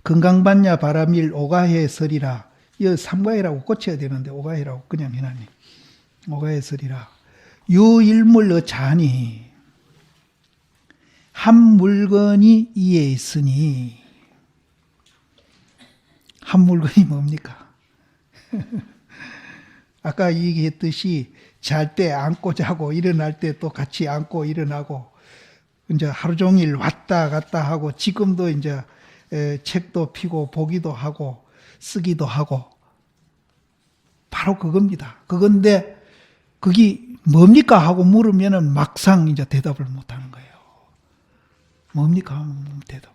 건강받냐 바람일 오가해 서리라. 이 삼가해라고 고쳐야 되는데 오가해라고 그냥 해놨네. 오가해 서리라. 유일물 어차니 한 물건이 이에 있으니. 한 물건이 뭡니까? 아까 얘기했듯이 잘 때 안고 자고 일어날 때 또 같이 안고 일어나고 이제 하루 종일 왔다 갔다 하고 지금도 이제 책도 펴고 보기도 하고 쓰기도 하고 바로 그겁니다. 그건데 그게 뭡니까 하고 물으면은 막상 이제 대답을 못 하는 거예요. 뭡니까 하면 대답.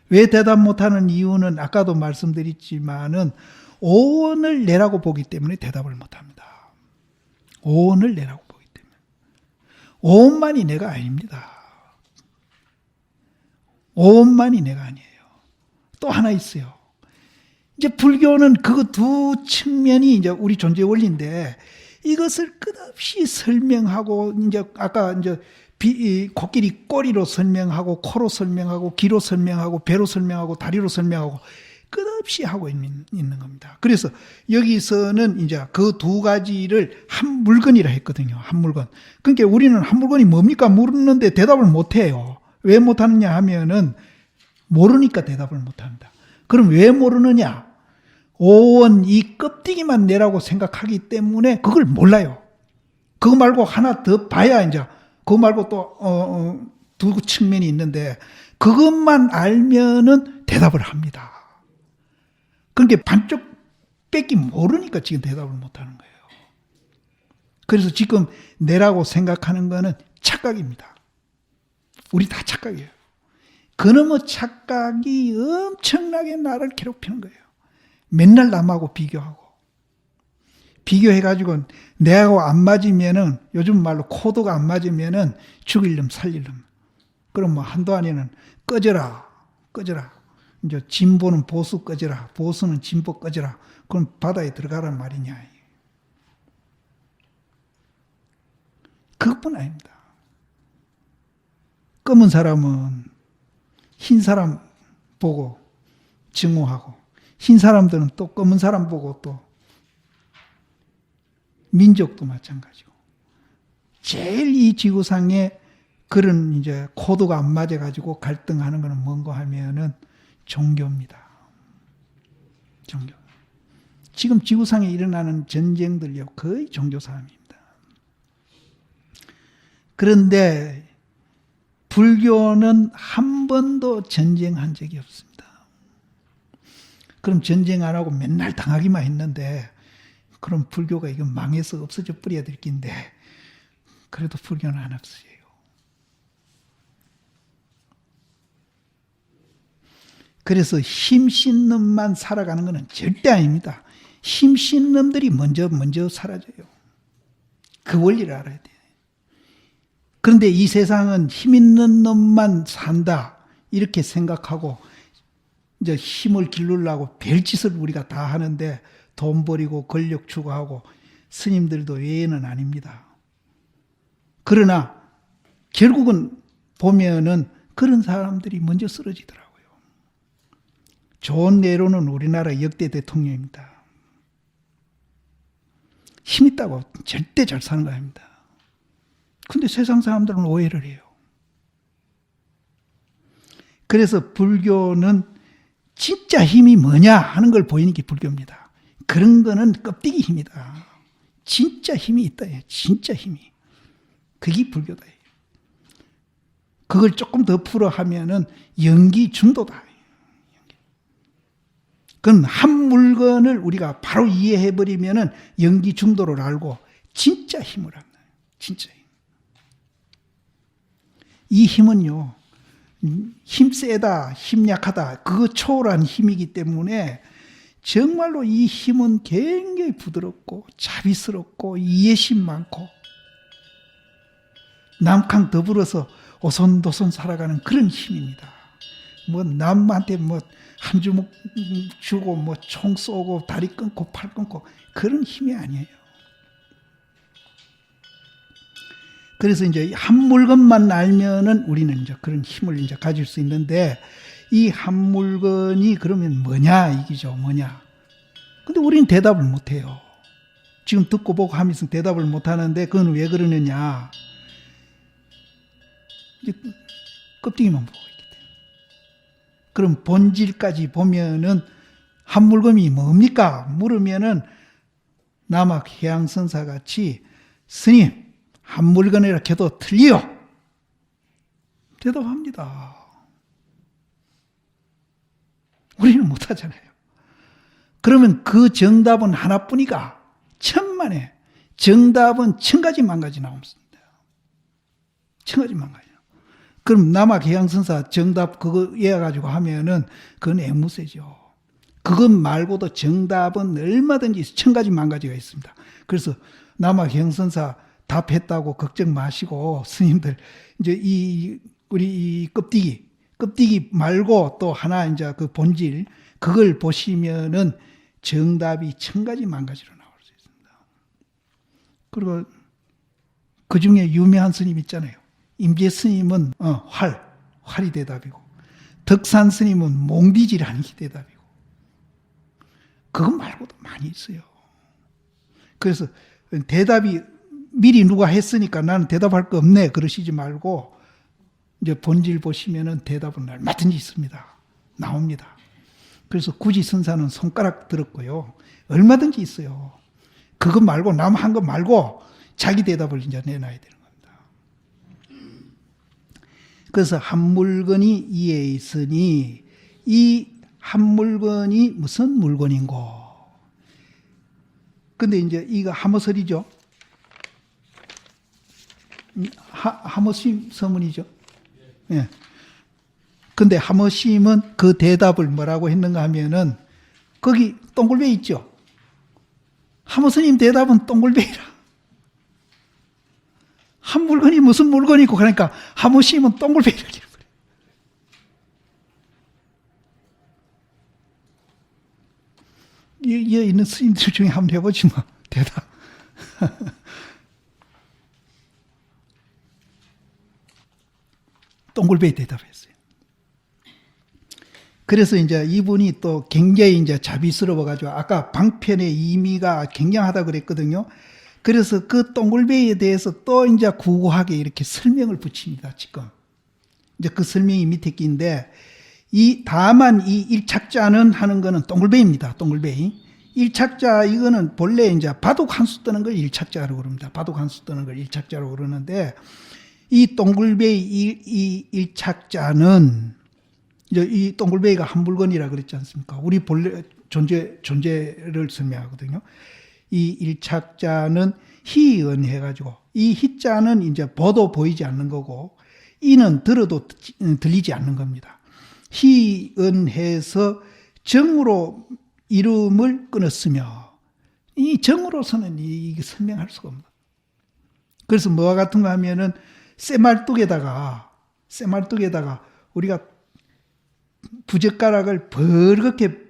왜 대답 못 하는 이유는 아까도 말씀드렸지만은 오원을 내라고 보기 때문에 대답을 못 합니다. 오원을 내라고 보기 때문에. 오원만이 내가 아닙니다. 오원만이 내가 아니에요. 또 하나 있어요. 이제 불교는 그 두 측면이 이제 우리 존재 원리인데 이것을 끝없이 설명하고 이제 아까 이제 코끼리 꼬리로 설명하고 코로 설명하고 귀로 설명하고 배로 설명하고 다리로 설명하고 끝없이 하고 있는 겁니다. 그래서 여기서는 이제 그 두 가지를 한 물건이라 했거든요. 한 물건. 그러니까 우리는 한 물건이 뭡니까 물었는데 대답을 못 해요. 왜 못 하느냐 하면은 모르니까 대답을 못 합니다. 그럼 왜 모르느냐? 오원 이 껍데기만 내라고 생각하기 때문에 그걸 몰라요. 그거 말고 하나 더 봐야 이제 그거 말고 또 두 측면이 있는데 그것만 알면은 대답을 합니다. 그러니까 반쪽 뺏기 모르니까 지금 대답을 못 하는 거예요. 그래서 지금 내라고 생각하는 거는 착각입니다. 우리 다 착각이에요. 그놈의 착각이 엄청나게 나를 괴롭히는 거예요. 맨날 남하고 비교하고. 비교해가지고 내하고 안 맞으면은 요즘 말로 코드가 안 맞으면은 죽일 놈 살릴 놈. 그럼 뭐 한도 아니는 꺼져라. 꺼져라. 이제 진보는 보수 꺼져라. 보수는 진보 꺼져라. 그럼 바다에 들어가란 말이냐. 그것뿐 아닙니다. 검은 사람은 흰 사람 보고 증오하고 흰 사람들은 또 검은 사람 보고 또 민족도 마찬가지고 제일 이 지구상에 그런 이제 코드가 안 맞아가지고 갈등하는 것은 뭔가 하면은 종교입니다. 종교. 지금 지구상에 일어나는 전쟁들요 거의 종교 싸움입니다. 그런데 불교는 한 번도 전쟁한 적이 없습니다. 그럼 전쟁 안 하고 맨날 당하기만 했는데 그럼 불교가 이거 망해서 없어져 버려야 될 긴데 그래도 불교는 안 없어져요. 그래서 힘씬 놈만 살아가는 것은 절대 아닙니다. 힘씬 놈들이 먼저 사라져요. 그 원리를 알아야 돼요. 그런데 이 세상은 힘 있는 놈만 산다 이렇게 생각하고 이제 힘을 기르려고 별짓을 우리가 다 하는데 돈 버리고 권력 추구하고 스님들도 외에는 아닙니다. 그러나 결국은 보면은 그런 사람들이 먼저 쓰러지더라고요. 좋은 예로는 우리나라 역대 대통령입니다. 힘 있다고 절대 잘 사는 거 아닙니다. 근데 세상 사람들은 오해를 해요. 그래서 불교는 진짜 힘이 뭐냐 하는 걸 보이는 게 불교입니다. 그런 거는 껍데기 힘이다. 진짜 힘이 있다. 진짜 힘이. 그게 불교다. 그걸 조금 더 풀어 하면은 연기 중도다. 그럼 한 물건을 우리가 바로 이해해버리면은 연기 중도를 알고 진짜 힘을 합니다. 진짜 힘. 이 힘은요, 힘 세다, 힘 약하다, 그거 초월한 힘이기 때문에 정말로 이 힘은 굉장히 부드럽고 자비스럽고 이해심 많고 남강 더불어서 오손도손 살아가는 그런 힘입니다. 뭐 남한테 뭐 한 주먹 주고 뭐 총 쏘고 다리 끊고 팔 끊고 그런 힘이 아니에요. 그래서 이제 한 물건만 알면은 우리는 이제 그런 힘을 이제 가질 수 있는데 이 한 물건이 그러면 뭐냐 이기죠. 뭐냐. 근데 우리는 대답을 못해요. 지금 듣고 보고 하면서 대답을 못하는데 그건 왜 그러느냐. 이제 껍데기만 보고 있기 때문에. 그럼 본질까지 보면은 한 물건이 뭡니까? 물으면은 남학 해양선사 같이 스님 한 물건이라 해도 틀리요. 대답합니다. 우리는 못하잖아요. 그러면 그 정답은 하나뿐이가 천만에 정답은 1000가지 만가지 나옵니다. 1000가지 만가지. 그럼 남학 해양선사 정답 그거 이해가지고 하면은 그건 애무새죠. 그것 말고도 정답은 얼마든지 1000가지 만가지가 있습니다. 그래서 남학 해양선사 답했다고 걱정 마시고 스님들 이제 우리 이 껍데기 말고 또 하나 이제 그 본질 그걸 보시면은 정답이 1000가지 만가지로 나올 수 있습니다. 그리고 그 중에 유명한 스님 있잖아요. 임재 스님은 활이 대답이고 덕산 스님은 몽디지라는 게 대답이고 그것 말고도 많이 있어요. 그래서 대답이 미리 누가 했으니까 나는 대답할 거 없네 그러시지 말고 이제 본질 보시면은 대답은 얼마든지 있습니다. 나옵니다. 그래서 굳이 선사는 손가락 들었고요. 얼마든지 있어요. 그것 말고 남 한 것 말고 자기 대답을 이제 내놔야 되는 겁니다. 그래서 한 물건이 이에 있으니 이 한 물건이 무슨 물건인고. 근데 이제 이거 하모설이죠. 하모심 서문이죠. 예. 근데 하모심은 그 대답을 뭐라고 했는가 하면은 거기 동글베 있죠. 하모스님 대답은 동글베이라. 한 물건이 무슨 물건이고 그러니까 하모심은 동글베이라. 여기 있는 스님들 중에 한번 해보지 뭐. 대답. 동글베이 대답했어요. 그래서 이제 이분이 또 굉장히 이제 자비스러워가지고 아까 방편의 의미가 굉장하다 그랬거든요. 그래서 그 동글베이에 대해서 또 이제 구구하게 이렇게 설명을 붙입니다. 지금. 이제 그 설명이 밑에 끼인데 다만 이 일착자는 하는 거는 동글베이입니다. 동글베이. 일착자 이거는 본래 이제 바둑 한 수 뜨는 걸 일착자라고 그럽니다. 바둑 한 수 뜨는 걸 일착자라고 그러는데 이 동글베이 이 일착자는 이제 이 동글베이가 한 물건이라 그랬지 않습니까? 우리 본래 존재를 설명하거든요. 이 일착자는 희은 해가지고 이 희자는 이제 보도 보이지 않는 거고 이는 들어도 들리지 않는 겁니다. 희은해서 정으로 이름을 끊었으며 이 정으로서는 이게 설명할 수가 없는. 그래서 뭐와 같은가 하면은 쇠말뚝에다가 우리가 부젓가락을 벌겋게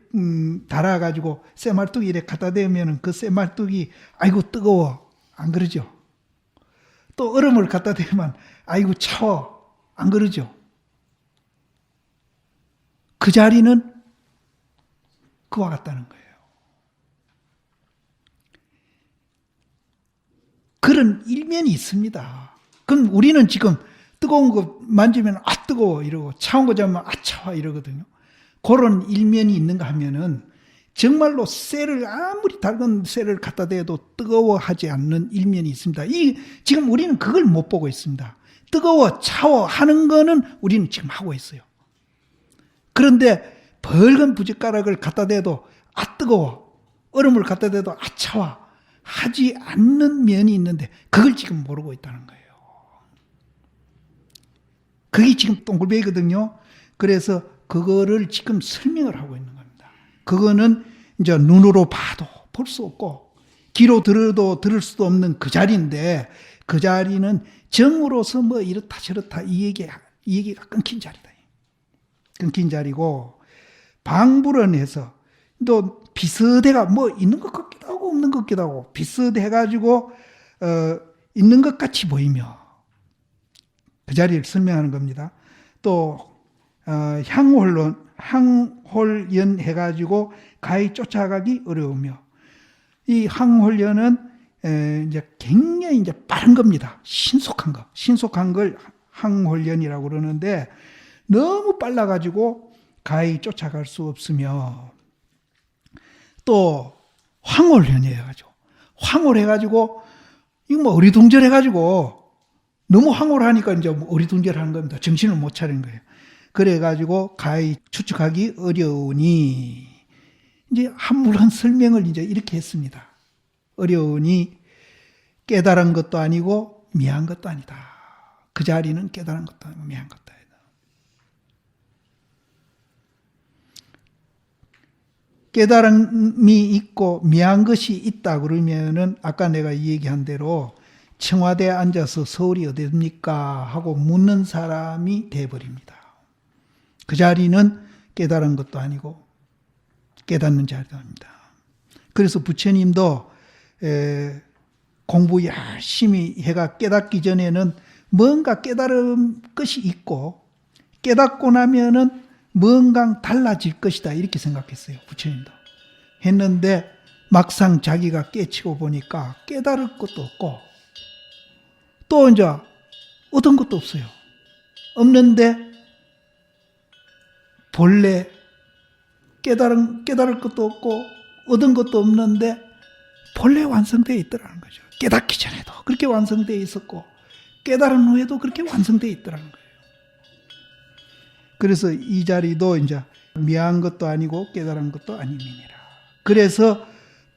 달아가지고 쇠말뚝 이렇게 갖다 대면은 그 쇠말뚝이 아이고 뜨거워 안 그러죠. 또 얼음을 갖다 대면 아이고 차워 안 그러죠. 그 자리는 그와 같다는 거예요. 그런 일면이 있습니다. 그럼 우리는 지금 뜨거운 거 만지면 아 뜨거워 이러고 차운 거 잡으면 아 차워 이러거든요. 그런 일면이 있는가 하면은 정말로 쇠를 아무리 달군 쇠를 갖다 대도 뜨거워하지 않는 일면이 있습니다. 지금 우리는 그걸 못 보고 있습니다. 뜨거워 차워 하는 거는 우리는 지금 하고 있어요. 그런데 벌건 부젓가락을 갖다 대도 아 뜨거워 얼음을 갖다 대도 아 차워 하지 않는 면이 있는데 그걸 지금 모르고 있다는 거예요. 그게 지금 동글베이거든요. 그래서 그거를 지금 설명을 하고 있는 겁니다. 그거는 이제 눈으로 봐도 볼 수 없고 귀로 들어도 들을 수도 없는 그 자리인데 그 자리는 정으로서 뭐 이렇다 저렇다 이 얘기가 끊긴 자리다. 끊긴 자리고 방불언해서 또 비슷해가 뭐 있는 것 같기도 하고 없는 것 같기도 하고 비슷해가지고 있는 것 같이 보이며 그 자리를 설명하는 겁니다. 또 항홀연 해가지고 가히 쫓아가기 어려우며, 이 항홀연은 이제 굉장히 이제 빠른 겁니다. 신속한 걸 항홀연이라고 그러는데, 너무 빨라가지고 가히 쫓아갈 수 없으며, 또 황홀연이어가지고, 황홀해가지고 이거 뭐 어리둥절해가지고 너무 황홀하니까 이제 뭐 어리둥절하는 겁니다. 정신을 못 차린 거예요. 그래가지고 가히 추측하기 어려우니, 이제 한물한 설명을 이제 이렇게 했습니다. 어려우니 깨달은 것도 아니고 미한 것도 아니다. 그 자리는 깨달은 것도 아니고 미한 것도 아니다. 깨달음이 있고 미한 것이 있다 그러면은 아까 내가 이 얘기한 대로 청와대에 앉아서 서울이 어디입니까 하고 묻는 사람이 돼버립니다. 그 자리는 깨달은 것도 아니고 깨닫는 자리도 아닙니다. 그래서 부처님도 공부 열심히 해가 깨닫기 전에는 뭔가 깨달은 것이 있고, 깨닫고 나면은 뭔가 달라질 것이다 이렇게 생각했어요. 부처님도 했는데 막상 자기가 깨치고 보니까 깨달을 것도 없고 또 이제 얻은 것도 없어요. 없는데 본래 깨달을 것도 없고 얻은 것도 없는데 본래 완성되어 있더라는 거죠. 깨닫기 전에도 그렇게 완성되어 있었고 깨달은 후에도 그렇게 완성되어 있더라는 거예요. 그래서 이 자리도 이제 미한 것도 아니고 깨달은 것도 아님이니라. 그래서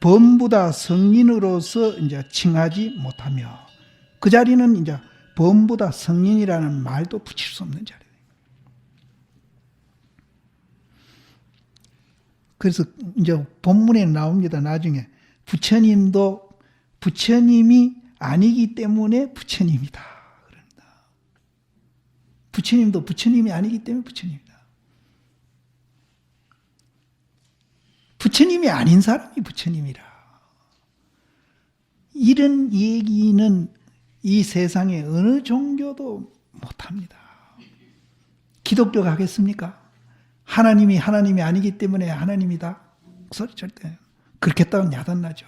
범부다 성인으로서 이제 칭하지 못하며, 그 자리는 이제 범부다 성인이라는 말도 붙일 수 없는 자리예요. 그래서 이제 본문에 나옵니다. 나중에 부처님이 아니기 때문에 부처님이다. 부처님도 부처님이 아니기 때문에 부처님이다. 부처님이 아닌 사람이 부처님이라. 이런 얘기는 이 세상에 어느 종교도 못합니다. 기독교가 하겠습니까? 하나님이 아니기 때문에 하나님이다. 그 소리 절대. 그렇게 했다면 야단나죠.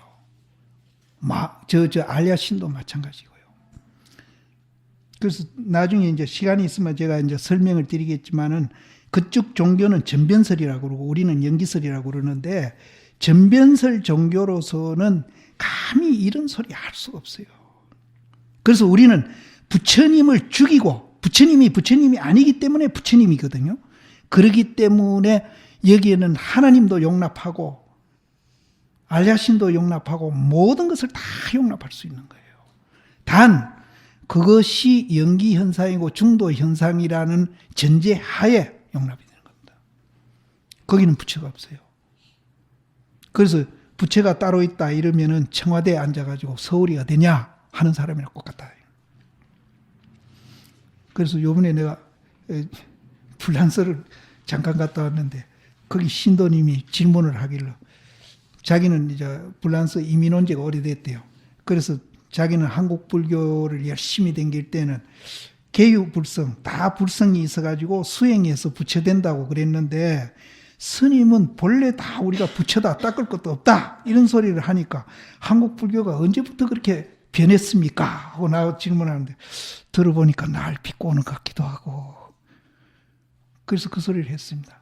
알야신도 마찬가지고요. 그래서 나중에 이제 시간이 있으면 제가 이제 설명을 드리겠지만은, 그쪽 종교는 전변설이라고 그러고 우리는 연기설이라고 그러는데, 전변설 종교로서는 감히 이런 소리 할 수가 없어요. 그래서 우리는 부처님을 죽이고, 부처님이 아니기 때문에 부처님이거든요. 그렇기 때문에 여기에는 하나님도 용납하고 알야신도 용납하고 모든 것을 다 용납할 수 있는 거예요. 단 그것이 연기현상이고 중도현상이라는 전제하에 용납이 되는 겁니다. 거기는 부처가 없어요. 그래서 부처가 따로 있다 이러면은 청와대에 앉아가지고 서울이 어디냐 하는 사람이랑 똑같다. 그래서 요번에 내가 불란서를 잠깐 갔다 왔는데 거기 신도님이 질문을 하길래, 자기는 이제 불란서 이민 온 지가 오래됐대요. 그래서 자기는 한국 불교를 열심히 댕길 때는 개유불성, 다 불성이 있어가지고 수행해서 부처된다고 그랬는데, 스님은 본래 다 우리가 부처다, 닦을 것도 없다 이런 소리를 하니까 한국 불교가 언제부터 그렇게 변했습니까? 하고 나 질문하는데, 들어보니까 날 비꼬는 것 같기도 하고. 그래서 그 소리를 했습니다.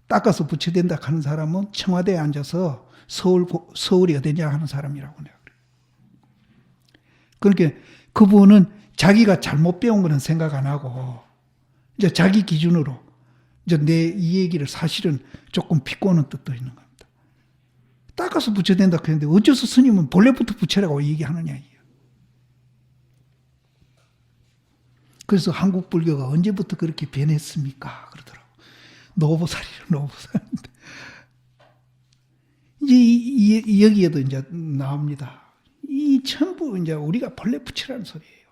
닦아서 부처된다 하는 사람은 청와대에 앉아서 서울이 어디냐 하는 사람이라고 내가 그래요. 그러니까 그분은 자기가 잘못 배운 거는 생각 안 하고 이제 자기 기준으로 이제 내 이 얘기를 사실은 조금 비꼬는 뜻도 있는 겁니다. 닦아서 부처된다 그랬는데 어째서 스님은 본래부터 부처라고 얘기하느냐 이요. 그래서 한국 불교가 언제부터 그렇게 변했습니까? 그러더라고. 노보살인데. 이제 여기에도 이제 나옵니다. 이 전부 이제 우리가 본래 부처라는 소리예요.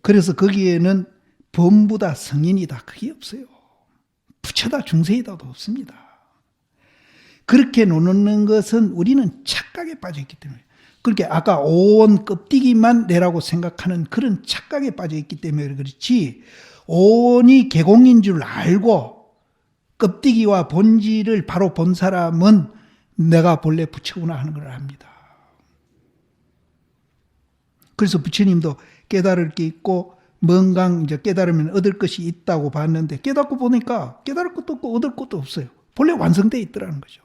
그래서 거기에는 범부다 성인이다 그게 없어요. 부처다 중생이다도 없습니다. 그렇게 놓는 것은 우리는 착각에 빠져 있기 때문에, 그렇게 아까 온 껍데기만 내라고 생각하는 그런 착각에 빠져 있기 때문에 그렇지, 오온이 계공인 줄 알고 껍데기와 본질을 바로 본 사람은 내가 본래 부처구나 하는 걸 압니다. 그래서 부처님도 깨달을 게 있고 뭔가 이제 깨달으면 얻을 것이 있다고 봤는데 깨닫고 보니까 깨달을 것도 없고 얻을 것도 없어요. 본래 완성되어 있더라는 거죠.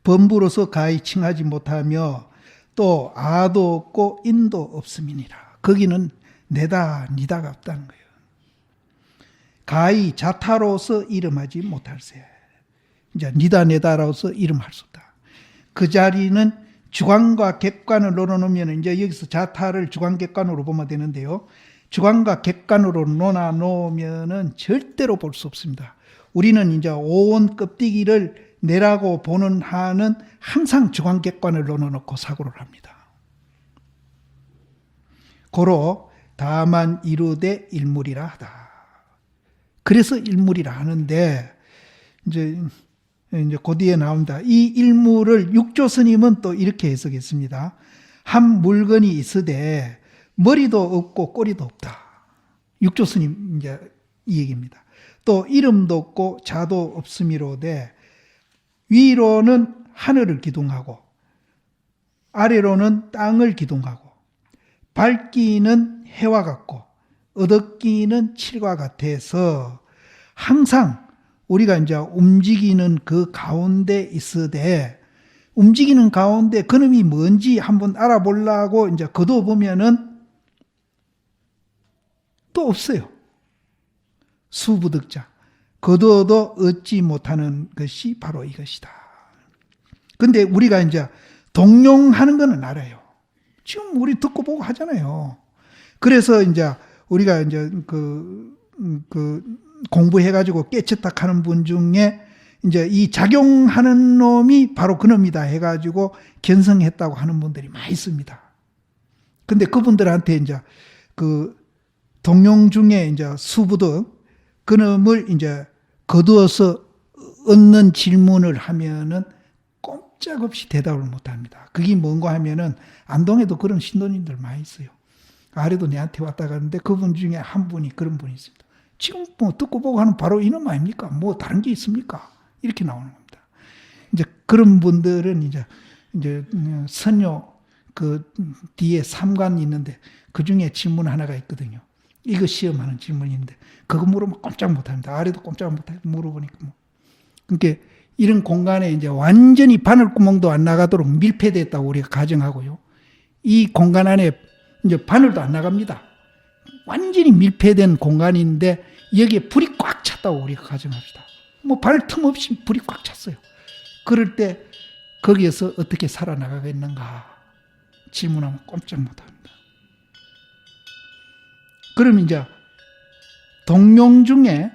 범부로서 가히 칭하지 못하며 또 아도 없고 인도 없음이니라. 거기는 내다 니다가 없다는 거예요. 가히 자타로서 이름하지 못할세. 이제 니다 내다로서 이름할 수 없다. 그 자리는 주관과 객관을 놓아놓으면 이제 여기서 자타를 주관 객관으로 보면 되는데요. 주관과 객관으로 놓아놓으면은 절대로 볼 수 없습니다. 우리는 이제 오온 껍데기를 내라고 보는 한은 항상 주관 객관을 놓아놓고 사고를 합니다. 고로 다만 이루되 일물이라 하다. 그래서 일물이라 하는데 이제 그 뒤에 나옵니다. 이 일물을 육조 스님은 또 이렇게 해석했습니다. 한 물건이 있으되 머리도 없고 꼬리도 없다. 육조 스님 이제 이 얘기입니다. 또 이름도 없고 자도 없음이로되 위로는 하늘을 기둥하고 아래로는 땅을 기둥하고 밝기는 해와 같고 어둡기는 칠과 같아서 항상 우리가 이제 움직이는 그 가운데 있으되 움직이는 가운데 그놈이 뭔지 한번 알아보려고 이제 거둬보면은 또 없어요. 수부득자. 거둬도 얻지 못하는 것이 바로 이것이다. 근데 우리가 이제 동용하는 거는 알아요. 지금 우리 듣고 보고 하잖아요. 그래서 이제 우리가 이제 공부해가지고 깨쳤다 하는 분 중에 이제 이 작용하는 놈이 바로 그놈이다 해가지고 견성했다고 하는 분들이 많이 있습니다. 근데 그분들한테 이제 그 동용 중에 이제 수부득 그놈을 이제 거두어서 얻는 질문을 하면은 꼼짝없이 대답을 못 합니다. 그게 뭔가 하면은 안동에도 그런 신도님들 많이 있어요. 아래도 내한테 왔다 가는데 그분 중에 한 분이 그런 분이 있습니다. 지금 뭐 듣고 보고 하는 바로 이놈 아닙니까? 뭐 다른 게 있습니까? 이렇게 나오는 겁니다. 이제 그런 분들은 이제 선녀 그 뒤에 삼관이 있는데 그 중에 질문 하나가 있거든요. 이거 시험하는 질문인데 그거 물으면 꼼짝 못합니다. 아래도 꼼짝 못하고 물어보니까 뭐. 그러니까 이런 공간에 이제 완전히 바늘구멍도 안 나가도록 밀폐됐다고 우리가 가정하고요. 이 공간 안에 이제 바늘도 안 나갑니다. 완전히 밀폐된 공간인데 여기에 불이 꽉 찼다고 우리가 가정합시다. 뭐 바늘 틈 없이 불이 꽉 찼어요. 그럴 때 거기에서 어떻게 살아나가겠는가 질문하면 꼼짝 못합니다. 그럼 이제 동용 중에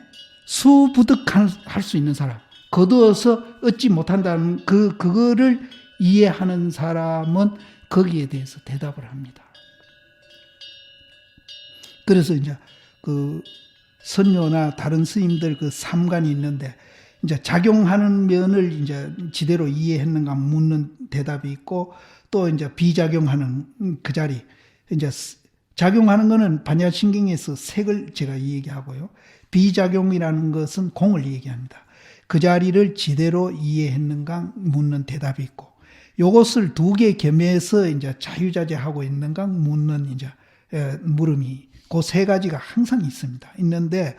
수부득할 수 있는 사람, 거두어서 얻지 못한다는 그거를 이해하는 사람은 거기에 대해서 대답을 합니다. 그래서 이제 그 선녀나 다른 스님들 그 삼관이 있는데 이제 작용하는 면을 이제 지대로 이해했는가 묻는 대답이 있고 또 이제 비작용하는 그 자리 이제 작용하는 것은 반야신경에서 색을 제가 얘기하고요. 비작용이라는 것은 공을 얘기합니다. 그 자리를 지대로 이해했는가 묻는 대답이 있고, 요것을 두 개 겸해서 이제 자유자재하고 있는가 묻는 이제 물음이 그 세 가지가 항상 있습니다. 있는데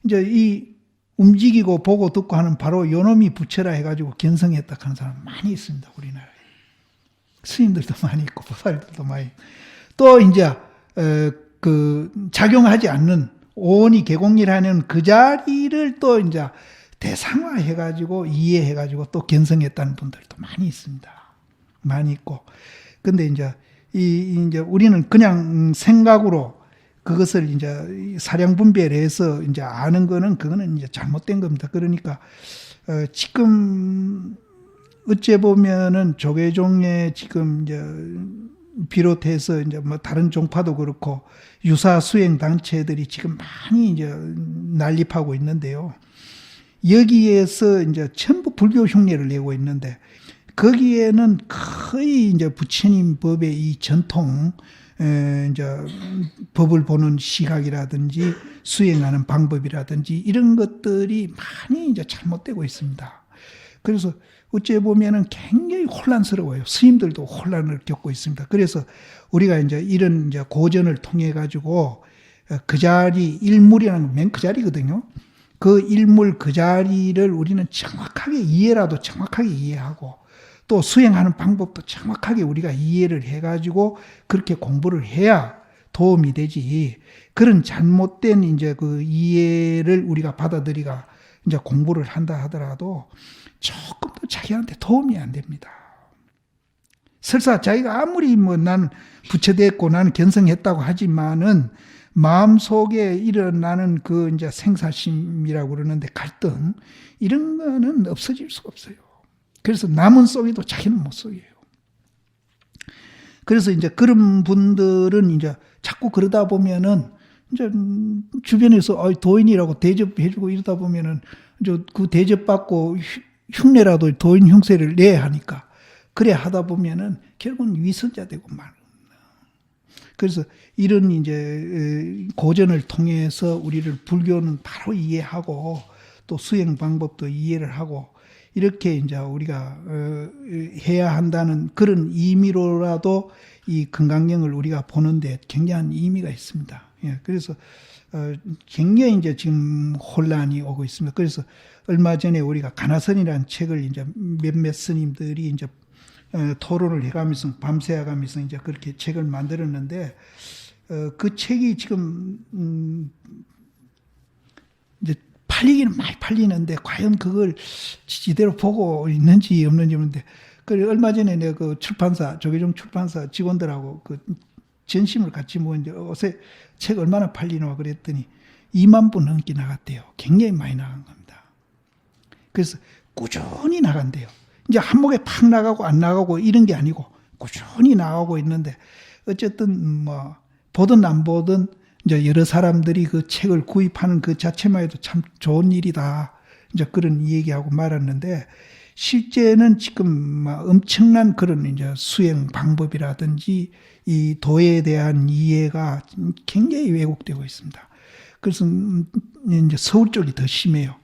이제 이 움직이고 보고 듣고 하는 바로 요놈이 부처라 해가지고 견성했다 하는 사람 많이 있습니다. 우리나라에 스님들도 많이 있고 보살들도 많이. 또 이제 그 작용하지 않는 오온이 개공이라는 그 자리를 또 이제 대상화해가지고 이해해가지고 또 견성했다는 분들도 많이 있습니다. 많이 있고. 근데 이제 이제 우리는 그냥 생각으로 그것을 이제 사량 분별해서 이제 아는 거는 그거는 이제 잘못된 겁니다. 그러니까 지금 어째 보면은 조계종에 지금 이제 비롯해서 이제 뭐 다른 종파도 그렇고 유사 수행 단체들이 지금 많이 이제 난립하고 있는데요. 여기에서 이제 전부 불교 흉내를 내고 있는데 거기에는 거의 이제 부처님 법의 이 전통 이제 법을 보는 시각이라든지 수행하는 방법이라든지 이런 것들이 많이 이제 잘못되고 있습니다. 그래서 어찌 보면은 굉장히 혼란스러워요. 스님들도 혼란을 겪고 있습니다. 그래서 우리가 이제 이런 이제 고전을 통해 가지고 그 자리 일물이라는 건 맨 그 자리거든요. 그 일물 그 자리를 우리는 정확하게 이해라도 정확하게 이해하고 또 수행하는 방법도 정확하게 우리가 이해를 해가지고 그렇게 공부를 해야 도움이 되지. 그런 잘못된 이제 그 이해를 우리가 받아들이가 이제 공부를 한다 하더라도 조금도 자기한테 도움이 안 됩니다. 설사 자기가 아무리 뭐 나는 부처됐고 나는 견성했다고 하지만은 마음속에 일어나는 그 이제 생사심이라고 그러는데 갈등 이런 거는 없어질 수가 없어요. 그래서 남은 속에도 자기는 못 속여요. 그래서 이제 그런 분들은 이제 자꾸 그러다 보면은 이제 주변에서 도인이라고 대접해주고 이러다 보면은 이제 그 대접받고 흉내라도 도인 흉세를 내야 하니까 그래 하다 보면은 결국은 위선자 되고 말. 그래서 이런 이제 고전을 통해서 우리를 불교는 바로 이해하고 또 수행 방법도 이해를 하고 이렇게 이제 우리가 해야 한다는 그런 의미로라도 이 금강경을 우리가 보는데 굉장한 의미가 있습니다. 예, 그래서 굉장히 이제 지금 혼란이 오고 있습니다. 그래서 얼마 전에 우리가 가나선이라는 책을 이제 몇몇 스님들이 이제 토론을 해가면서 밤새가면서 이제 그렇게 책을 만들었는데 그 책이 지금 이제 팔리기는 많이 팔리는데 과연 그걸 제대로 보고 있는지 없는지 모르는데 그 얼마 전에 내가 그 출판사 조계종 출판사 직원들하고 그 전심을 같이 모은 요새 책 얼마나 팔리나 그랬더니 2만 부 넘게 나갔대요. 굉장히 많이 나간 겁니다. 그래서 꾸준히 나간대요. 이제 한목에 팍 나가고 안 나가고 이런 게 아니고 꾸준히 나가고 있는데 어쨌든 뭐 보든 안 보든 이제 여러 사람들이 그 책을 구입하는 그 자체만 해도 참 좋은 일이다. 이제 그런 얘기하고 말았는데 실제는 지금 엄청난 그런 이제 수행 방법이라든지 이 도에 대한 이해가 굉장히 왜곡되고 있습니다. 그래서 이제 서울 쪽이 더 심해요.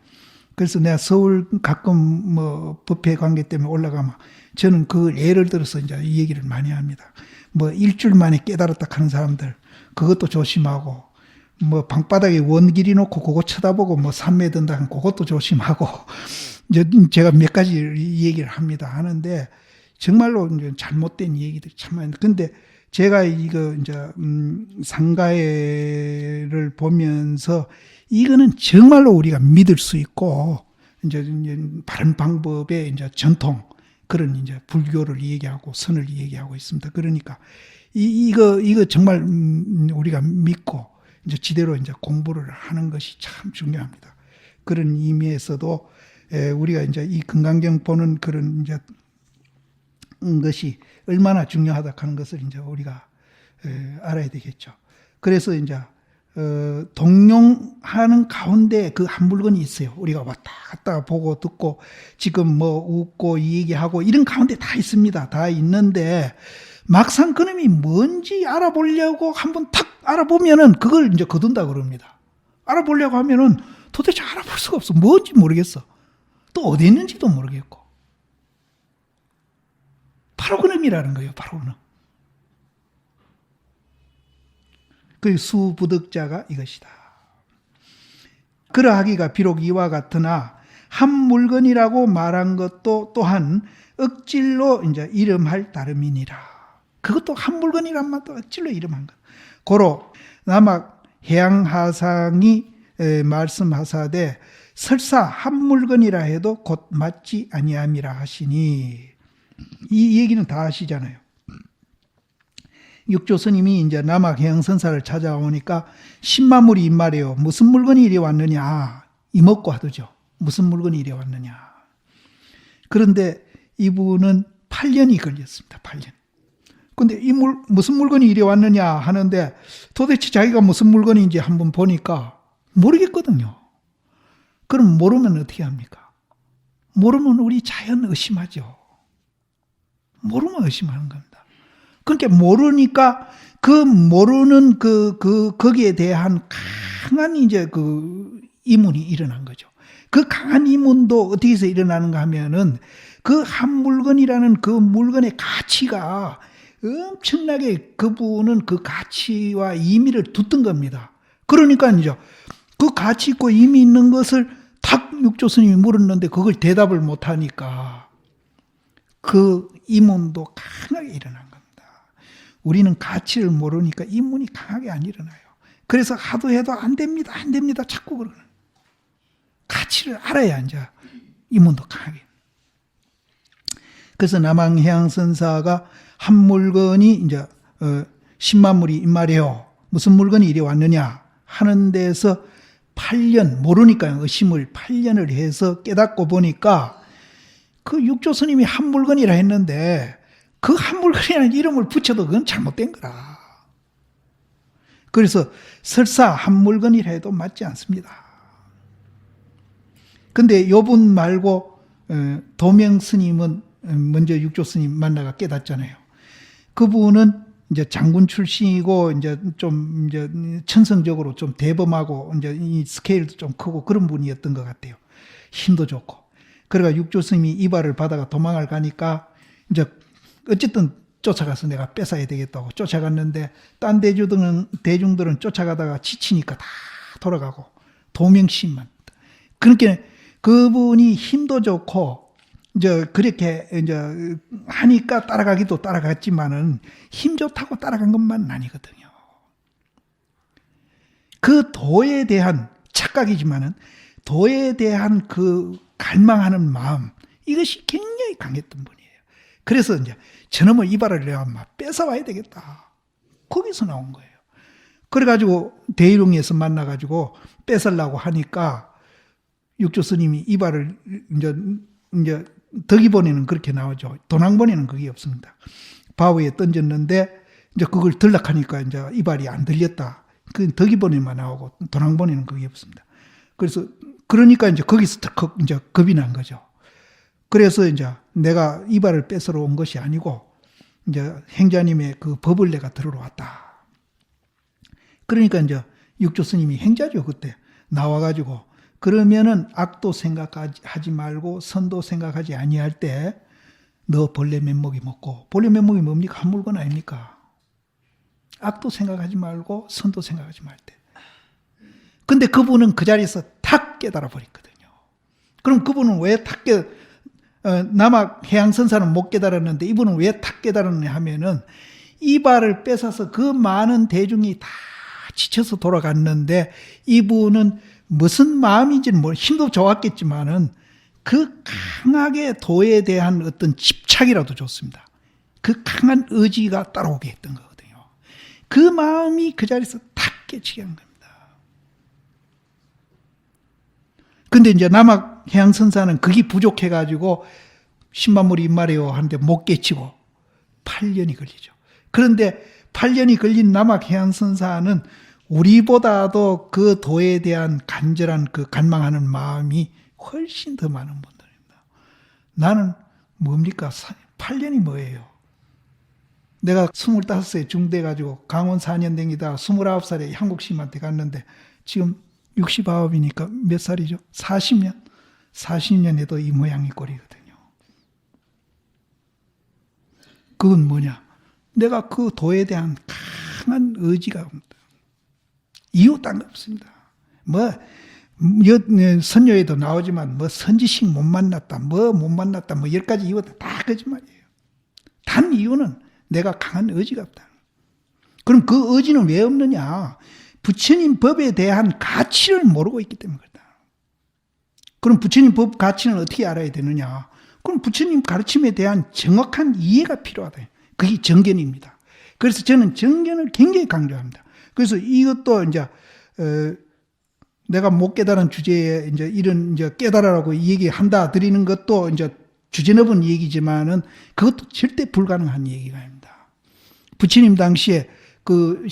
그래서 내가 서울 가끔 뭐 법회 관계 때문에 올라가면 저는 그 예를 들어서 이제 이 얘기를 많이 합니다. 뭐 일주일 만에 깨달았다 하는 사람들 그것도 조심하고 뭐 방바닥에 원길이 놓고 그거 쳐다보고 뭐 산매 든다 하면 그것도 조심하고 제가 몇 가지 얘기를 합니다. 하는데 정말로 이제 잘못된 얘기들이 참 많은데 근데 제가 이거 이제 상가회를 보면서 이거는 정말로 우리가 믿을 수 있고 이제 바른 방법의 이제 전통 그런 이제 불교를 얘기하고 선을 얘기하고 있습니다. 그러니까 이거 정말 우리가 믿고 이제 지대로 이제 공부를 하는 것이 참 중요합니다. 그런 의미에서도 우리가 이제 이 금강경 보는 그런 이제 것이 얼마나 중요하다 하는 것을 이제 우리가 알아야 되겠죠. 그래서 이제 동용하는 가운데 그 한 물건이 있어요. 우리가 왔다 갔다 보고 듣고 지금 뭐 웃고 얘기하고 이런 가운데 다 있습니다. 다 있는데 막상 그놈이 뭔지 알아보려고 한번 탁 알아보면은 그걸 이제 거둔다 그럽니다. 알아보려고 하면은 도대체 알아볼 수가 없어. 뭔지 모르겠어. 또 어디 있는지도 모르겠고. 바로 그놈이라는 거예요. 바로 그놈. 그 수부득자가 이것이다. 그러하기가 비록 이와 같으나 한 물건이라고 말한 것도 또한 억질로 이제 이름할 따름이니라. 그것도 한 물건이란 말도 억질로 이름한 것. 고로 남학 해양하상이 말씀하사되 설사 한 물건이라 해도 곧 맞지 아니함이라 하시니 이 얘기는 다 아시잖아요. 육조 스님이 이제 남학 해양선사를 찾아오니까 신마물이 입말해요. 무슨 물건이 이리 왔느냐 이먹고 하더죠. 무슨 물건이 이리 왔느냐. 그런데 이분은 8년이 걸렸습니다. 8년. 근데 무슨 물건이 이리 왔느냐 하는데 도대체 자기가 무슨 물건인지 한번 보니까 모르겠거든요. 그럼 모르면 어떻게 합니까? 모르면 우리 자연 의심하죠. 모르면 의심하는 겁니다. 그러니까 모르니까 그 모르는 거기에 대한 강한 이제 그 이문이 일어난 거죠. 그 강한 이문도 어떻게 해서 일어나는가 하면은 그 한 물건이라는 그 물건의 가치가 엄청나게 그분은 그 가치와 의미를 두던 겁니다. 그러니까 이제 그 가치 있고 의미 있는 것을 탁 육조 스님이 물었는데 그걸 대답을 못하니까 그 이문도 강하게 일어난 겁니다. 우리는 가치를 모르니까 이문이 강하게 안 일어나요. 그래서 하도 해도 안 됩니다. 안 됩니다. 자꾸 그러는. 가치를 알아야 이제 이문도 강하게. 그래서 남항해양선사가 한 물건이 이제 10만 물이 임마래요. 무슨 물건이 이리 왔느냐 하는 데서 8년 모르니까 의심을 8년을 해서 깨닫고 보니까 그 육조 스님이 한 물건이라 했는데 그 한 물건이라는 이름을 붙여도 그건 잘못된 거라. 그래서 설사 한 물건이라 해도 맞지 않습니다. 근데 요분 말고 도명 스님은 먼저 육조 스님 만나가 깨닫잖아요. 그분은 이제 장군 출신이고 이제 좀 이제 천성적으로 좀 대범하고 이제 이 스케일도 좀 크고 그런 분이었던 것 같아요. 힘도 좋고. 그래가 육조 스님이 이발을 받아가 도망을 가니까 이제 어쨌든 쫓아가서 내가 뺏어야 되겠다고 쫓아갔는데 딴 대중들은 쫓아가다가 지치니까 다 돌아가고 도명씨만. 그렇게 그분이 힘도 좋고 이제 그렇게 이제 하니까 따라가기도 따라갔지만은 힘 좋다고 따라간 것만은 아니거든요. 그 도에 대한 착각이지만은 도에 대한 그 갈망하는 마음 이것이 굉장히 강했던 분이에요. 그래서 이제 저놈의 이발을 내가 막 뺏어와야 되겠다. 거기서 나온 거예요. 그래가지고 대일웅에서 만나가지고 뺏으려고 하니까 육조 스님이 이발을 이제 덕이본에는 그렇게 나오죠. 도낭본에는 그게 없습니다. 바위에 던졌는데 이제 그걸 들락하니까 이제 이발이 안 들렸다. 그 덕이본에만 나오고 도낭본에는 그게 없습니다. 그래서 그러니까 이제 거기서 더 이제 겁이 난 거죠. 그래서 이제 내가 이발을 뺏으러 온 것이 아니고 이제 행자님의 그 법을 내가 들으러 왔다. 그러니까 이제 육조 스님이 행자죠 그때 나와가지고 그러면은 악도 생각하지 말고 선도 생각하지 아니할 때 너 벌레 면목이 먹고 벌레 면목이 뭡니까? 한 물건 아닙니까? 악도 생각하지 말고 선도 생각하지 말 때. 근데 그분은 그 자리에서 탁 깨달아 버렸거든요. 그럼 그분은 왜 탁 남학 해양선사는 못 깨달았는데 이분은 왜 탁 깨달았냐 하면은 이발을 뺏어서 그 많은 대중이 다 지쳐서 돌아갔는데 이분은 무슨 마음인지는 뭐 힘도 좋았겠지만은 그 강하게 도에 대한 어떤 집착이라도 좋습니다. 그 강한 의지가 따라오게 했던 거거든요. 그 마음이 그 자리에서 탁 깨치게 한 겁니다. 근데 이제 남학 해양선사는 그게 부족해가지고 10만 물이 임마래요 하는데 못 깨치고 8년이 걸리죠. 그런데 8년이 걸린 남학 해양선사는 우리보다도 그 도에 대한 간절한 그 갈망하는 마음이 훨씬 더 많은 분들입니다. 나는 뭡니까? 8년이 뭐예요? 내가 25세 중돼가지고 강원 4년 댕기다가 29살에 한국심한테 갔는데 지금 69이니까 몇 살이죠? 40년? 40년에도 이 모양이 꼴이거든요. 그건 뭐냐? 내가 그 도에 대한 강한 의지가 옵니다. 이유 딴 거 없습니다. 뭐 선녀에도 나오지만 뭐 선지식 못 만났다, 뭐 못 만났다, 뭐 10가지 이유가 다 거짓말이에요. 단 이유는 내가 강한 의지가 없다. 그럼 그 의지는 왜 없느냐? 부처님 법에 대한 가치를 모르고 있기 때문에 그렇다. 그럼 부처님 법 가치는 어떻게 알아야 되느냐? 그럼 부처님 가르침에 대한 정확한 이해가 필요하다. 그게 정견입니다. 그래서 저는 정견을 굉장히 강조합니다. 그래서 이것도 이제 내가 못 깨달은 주제에 이제 이런 이제 깨달으라고 얘기한다 드리는 것도 이제 주제 넓은 얘기지만은 그것도 절대 불가능한 얘기가 아닙니다. 부처님 당시에 그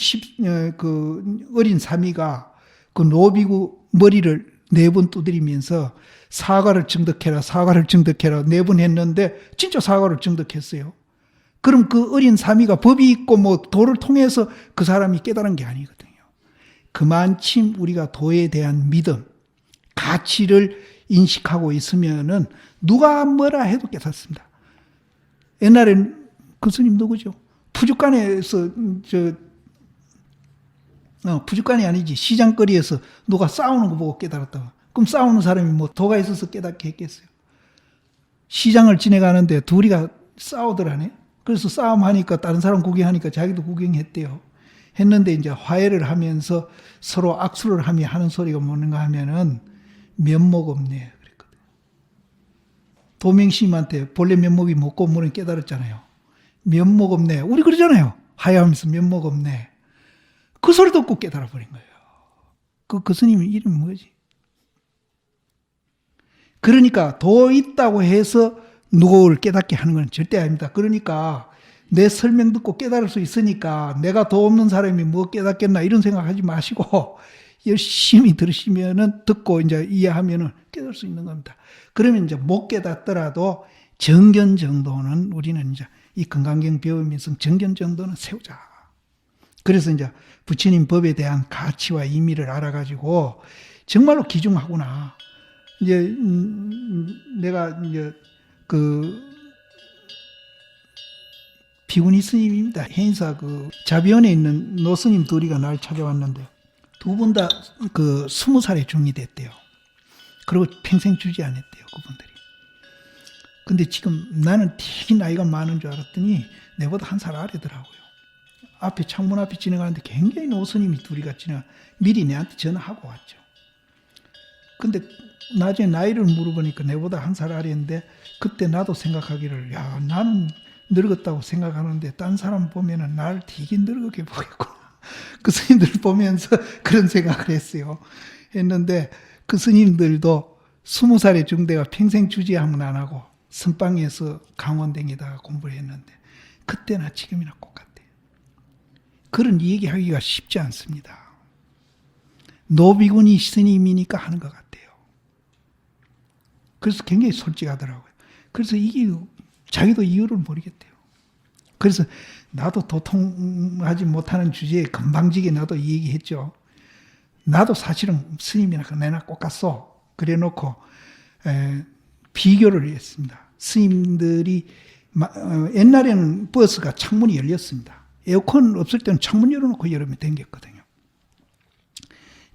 어린 사미가 그 노비구 머리를 4번 두드리면서 사과를 증득해라, 사과를 증득해라 4번 했는데 진짜 사과를 증득했어요. 그럼 그 어린 사미가 법이 있고 뭐 도를 통해서 그 사람이 깨달은 게 아니거든요. 그만큼 우리가 도에 대한 믿음, 가치를 인식하고 있으면은 누가 뭐라 해도 깨닫습니다. 옛날엔 그 스님 누구죠? 푸주간에서 푸주간이 아니지, 시장거리에서 누가 싸우는 거 보고 깨달았다고. 그럼 싸우는 사람이 뭐 도가 있어서 깨닫게 했겠어요? 시장을 지나가는데 둘이가 싸우더라네. 그래서 싸움하니까 다른 사람 구경하니까 자기도 구경했대요. 했는데 이제 화해를 하면서 서로 악수를 하며 하는 소리가 뭔가 하면은 면목 없네 그랬거든. 도명심한테 본래 면목이 뭐고 뭐는 깨달았잖아요. 면목 없네. 우리 그러잖아요. 화해하면서 면목 없네. 그 소리 듣고 깨달아 버린 거예요. 그 스님 이름이 뭐지? 그러니까 도 있다고 해서 누구를 깨닫게 하는 건 절대 아닙니다. 그러니까 내 설명 듣고 깨달을 수 있으니까 내가 도 없는 사람이 뭐 깨닫겠나 이런 생각하지 마시고 열심히 들으시면은 듣고 이제 이해하면은 깨달을 수 있는 겁니다. 그러면 이제 못 깨닫더라도 정견 정도는 우리는 이제 이 건강경 배우면서 정견 정도는 세우자. 그래서 이제 부처님 법에 대한 가치와 의미를 알아가지고 정말로 기중하구나. 이제 내가 이제 비구니 스님입니다. 해인사 자비원에 있는 노스님 둘이가 날 찾아왔는데 두 분 다 20살에 중이 됐대요. 그리고 평생 주지 않았대요, 그분들이. 근데 지금 나는 되게 나이가 많은 줄 알았더니 내보다 한 살 아래더라고요. 앞에 창문 앞에 지나가는데 굉장히 노스님이 둘이가 미리 내한테 전화하고 왔죠. 근데 나중에 나이를 물어보니까 내보다 한 살 아래인데 그때 나도 생각하기를 야 나는 늙었다고 생각하는데 딴 사람 보면은 날 되게 늙게 보겠구나. 그 스님들 보면서 그런 생각을 했어요. 했는데 그 스님들도 20살의 중대가 평생 주지함은 안 하고 선방에서 강원댕에다가 공부를 했는데 그때나 지금이나 똑같아요. 그런 얘기하기가 쉽지 않습니다. 노비군이 스님이니까 하는 것 같아요. 그래서 굉장히 솔직하더라고요. 그래서 이게 자기도 이유를 모르겠대요. 그래서 나도 도통하지 못하는 주제에 건방지게 나도 이 얘기했죠. 나도 사실은 스님이나 내나 똑같소. 그래 놓고 비교를 했습니다. 스님들이 옛날에는 버스가 창문이 열렸습니다. 에어컨 없을 때는 창문 열어놓고 여름에 댕겼거든요.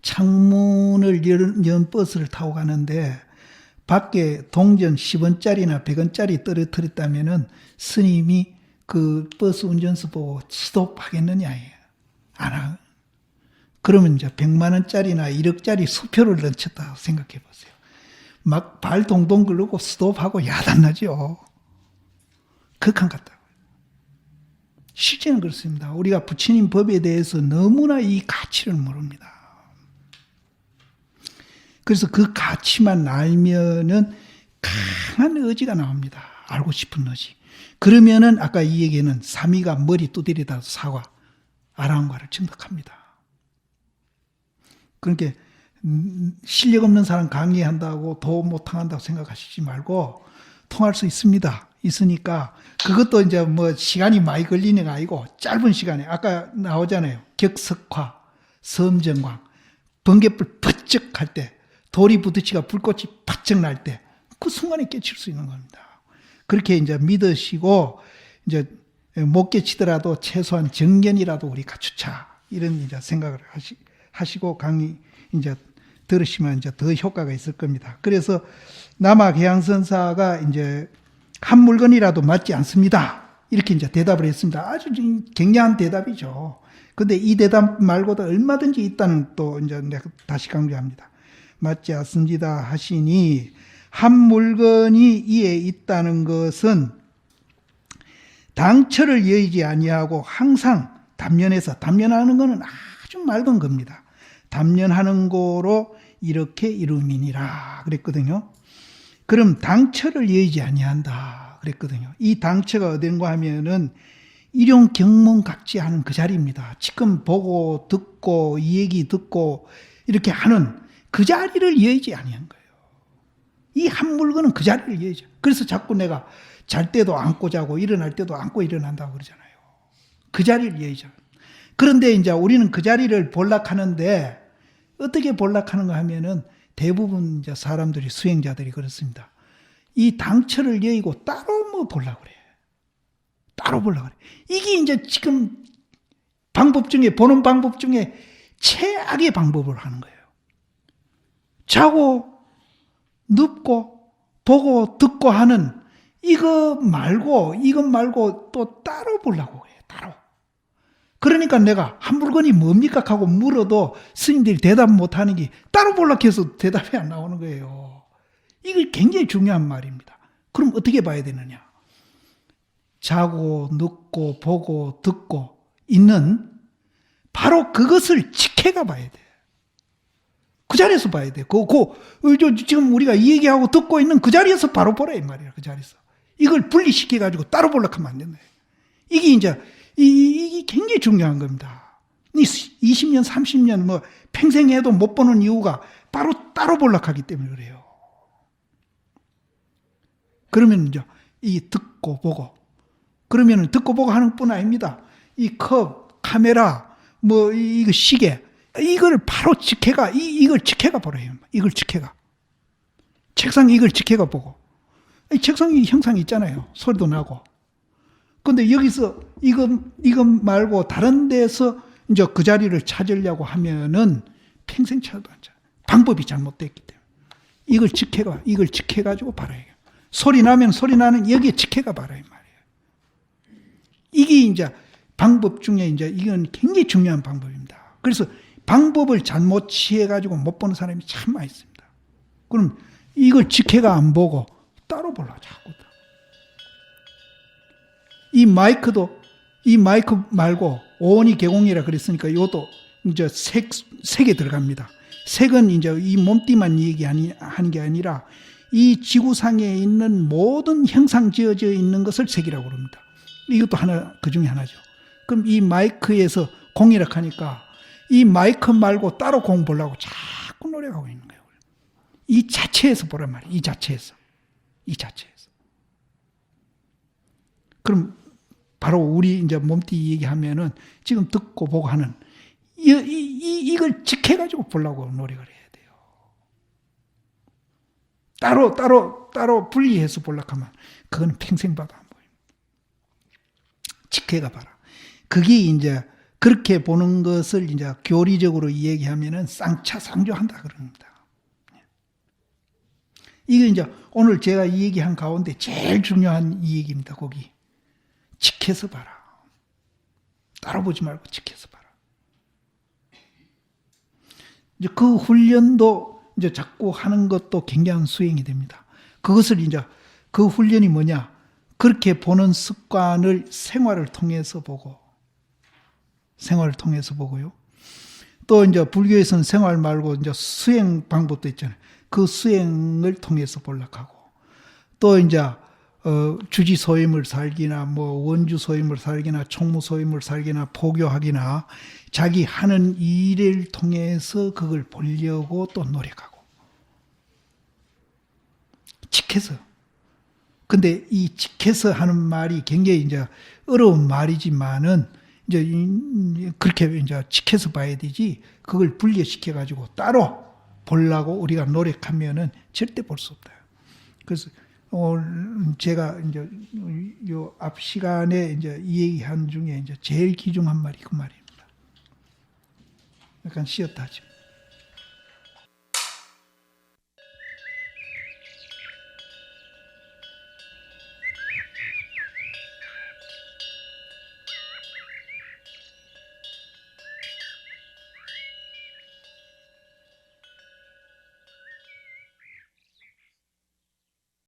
창문을 연 버스를 타고 가는데 밖에 동전 10원짜리나 100원짜리 떨어뜨렸다면은 스님이 그 버스 운전수 보고 스톱하겠느냐예요. 안 하고. 그러면 이제 100만 원짜리나 1억짜리 수표를 던쳤다고 생각해 보세요. 막 발 동동 굴르고 스톱하고 야단나죠. 극한 같다고요. 실제는 그렇습니다. 우리가 부처님 법에 대해서 너무나 이 가치를 모릅니다. 그래서 그 가치만 알면은 강한 의지가 나옵니다. 알고 싶은 의지. 그러면은 아까 이 얘기는 사미가 머리 두드리다 사과, 아라한과를 증득합니다. 그러니까 실력 없는 사람 강의한다고 도 못 통한다고 생각하시지 말고 통할 수 있습니다. 있으니까 그것도 이제 뭐 시간이 많이 걸리는 게 아니고 짧은 시간에 아까 나오잖아요. 격석화, 섬정광, 번개불 번쩍 할 때 돌이 부딪히가 불꽃이 바짝 날 때 그 순간에 깨칠 수 있는 겁니다. 그렇게 이제 믿으시고 이제 못 깨치더라도 최소한 정견이라도 우리 갖추자 이런 이제 생각을 하시고 강의 이제 들으시면 이제 더 효과가 있을 겁니다. 그래서 남아계양선사가 이제 한 물건이라도 맞지 않습니다. 이렇게 이제 대답을 했습니다. 아주 굉장한 대답이죠. 근데 이 대답 말고도 얼마든지 있다는 또 이제 내가 다시 강조합니다. 맞지 않습니다 하시니 한 물건이 이에 있다는 것은 당처를 여의지 아니하고 항상 담연해서 담연하는 것은 아주 맑은 겁니다. 담연하는 거로 이렇게 이루민이라 그랬거든요. 그럼 당처를 여의지 아니한다 그랬거든요. 이 당처가 어딘가 하면은 일용 경문각지하는 그 자리입니다. 지금 보고 듣고 이 얘기 듣고 이렇게 하는 그 자리를 여의지 아니한 거예요. 이 한 물건은 그 자리를 여의죠. 그래서 자꾸 내가 잘 때도 안고 자고 일어날 때도 안고 일어난다고 그러잖아요. 그 자리를 예의죠. 그런데 이제 우리는 그 자리를 볼락하는데 어떻게 볼락하는가 하면은 대부분 이제 사람들이 수행자들이 그렇습니다. 이 당처를 여의고 따로 뭐 보려고 그래. 따로 보려고 그래. 이게 이제 지금 방법 중에 보는 방법 중에 최악의 방법을 하는 거예요. 자고 눕고 보고 듣고 하는 이것 말고 또 따로 보려고 해요. 따로. 그러니까 내가 한 물건이 뭡니까 하고 물어도 스님들이 대답 못하는 게 따로 보려고 해서 대답이 안 나오는 거예요. 이게 굉장히 중요한 말입니다. 그럼 어떻게 봐야 되느냐? 자고 눕고 보고 듣고 있는 바로 그것을 지켜가 봐야 돼. 그 자리에서 봐야 돼. 지금 우리가 이 얘기하고 듣고 있는 그 자리에서 바로 보라 이 말이야. 그 자리에서. 이걸 분리시켜가지고 따로 보려고 하면 안 된다. 이게 이제 이게 굉장히 중요한 겁니다. 20년, 30년 뭐 평생 해도 못 보는 이유가 바로 따로 보려고 하기 때문에 그래요. 그러면 이제 이 듣고 보고 그러면은 듣고 보고 하는 뿐 아닙니다. 이 컵, 카메라, 뭐 이거 시계 이걸 바로 지켜가 이걸 지켜가 보래요. 이걸 지켜가. 책상 이걸 지켜가 보고. 이 책상이 형상이 있잖아요. 소리도 나고. 근데 여기서 이건 말고 다른 데서 이제 그 자리를 찾으려고 하면은 평생 찾아도 안 차. 방법이 잘못됐기 때문에. 이걸 지켜가지고 봐라요. 소리 나면 소리 나는 여기에 지켜가 봐라 이 말이에요. 이게 이제 방법 중에 이제 이건 굉장히 중요한 방법입니다. 그래서 방법을 잘못 취해가지고 못 보는 사람이 참 많이 있습니다. 그럼 이걸 지켜가 안 보고 따로 보려고 자꾸. 이 마이크 말고 오온이 개공이라 그랬으니까 이것도 이제 색에 들어갑니다. 색은 이제 이 몸띠만 얘기하는 게 아니라 이 지구상에 있는 모든 형상 지어져 있는 것을 색이라고 그럽니다. 이것도 하나, 그 중에 하나죠. 그럼 이 마이크에서 공이라 하니까 이 마이크 말고 따로 공 보려고 자꾸 노력하고 있는 거예요. 이 자체에서 보란 말이에요. 이 자체에서. 그럼 바로 우리 이제 몸띠 얘기하면은 지금 듣고 보고 하는 이걸 지켜가지고 보려고 노력을 해야 돼요. 따로 분리해서 보려고 하면 그건 평생 봐도 안 보여요. 지켜가 봐라. 그게 이제 그렇게 보는 것을 이제 교리적으로 얘기하면은 쌍차상조한다 그럽니다. 이게 이제 오늘 제가 이 얘기한 가운데 제일 중요한 이 얘기입니다. 거기 지켜서 봐라. 따로 보지 말고 지켜서 봐라. 이제 그 훈련도 이제 자꾸 하는 것도 굉장한 수행이 됩니다. 그것을 이제 그 훈련이 뭐냐? 그렇게 보는 습관을 생활을 통해서 보고요. 또 이제 불교에서는 생활 말고 이제 수행 방법도 있잖아요. 그 수행을 통해서 보려고 하고 또 이제 주지 소임을 살기나 뭐 원주 소임을 살기나 총무 소임을 살기나 포교하기나 자기 하는 일을 통해서 그걸 보려고 또 노력하고 지켜서. 근데 이 지켜서 하는 말이 굉장히 이제 어려운 말이지만은 이제 그렇게 이제 지켜서 봐야 되지 그걸 분리시켜 가지고 따로 보려고 우리가 노력하면은 절대 볼 수 없다. 그래서 오늘 제가 이제 요 앞 시간에 이제 이 얘기한 중에 이제 제일 귀중한 말이 그 말입니다. 약간 쉬었다 하죠.